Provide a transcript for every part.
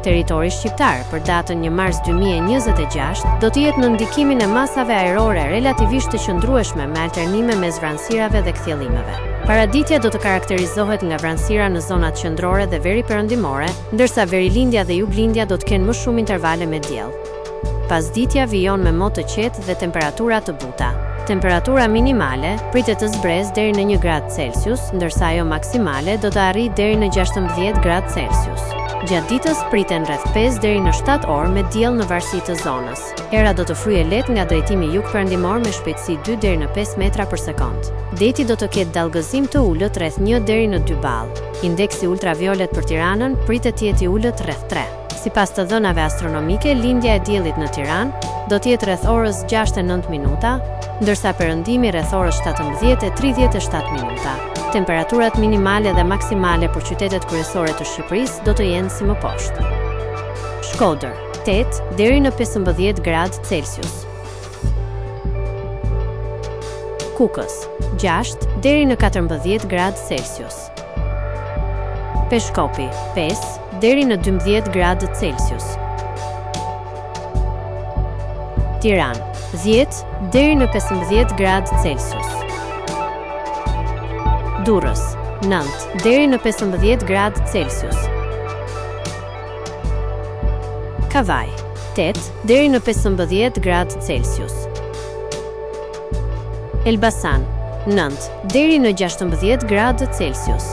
Territori shqiptar për datën 1 mars 2026 do të jetë në ndikimin e masave ajrore relativisht të qëndrueshme me alternime mes vranësirave dhe kthjellimeve. Paraditja do të karakterizohet nga vranësira në zonat qendrore dhe veri perëndimore, ndërsa verilindja dhe juglindja do të kenë më shumë intervale me diell. Pasditja vijon me mot të qetë dhe temperatura të buta. Temperatura minimale pritet të zbresë deri në 1 gradë Celsius, ndërsa ajo maksimale do të arrijë deri në 16 gradë Celsius. Gjatë ditës priten rreth 5 deri në 7 orë me diell në varësi të zonës. Era do të fryjë lehtë nga drejtimi jug-perëndimor me shpejtësi 2 deri në 5 metra për sekond. Deti do të ketë dallgëzim të ulët rreth 1 deri në 2 ballë. Indeksi ultraviolet për Tiranën pritet të jetë i ulët rreth 3. Sipas të dhënave astronomike, lindja e diellit në Tiranë do të jetë rreth orës 6:09 minuta, ndërsa perëndimi rreth orës 17:37 minuta. Temperaturat minimale dhe maksimale për qytetet kryesore të Shqipërisë do të jenë si më poshtë. Shkodër, 8 deri në 15 gradë Celsius. Kukës, 6 deri në 14 gradë Celsius. Peshkopi, 5 deri në 12 gradë Celsius. Tiranë, 10 deri në 15 gradë Celsius. Durrës, 9 deri në 15 gradë Celsius. Kavaj, 8 deri në 15 gradë Celsius. Elbasan, 9 deri në 16 gradë Celsius.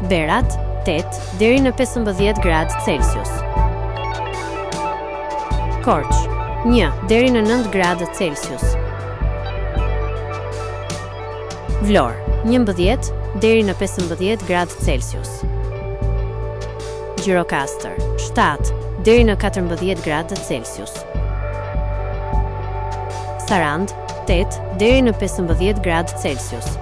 Berat, 8 deri në 15 gradë Celsius. Korç, 1 deri në 9 gradë Celsius. Vlorë, 11 deri në 15 gradë Celsius. Gjirokastër, 7 deri në 14 gradë Celsius. Sarandë, 8 deri në 15 gradë Celsius.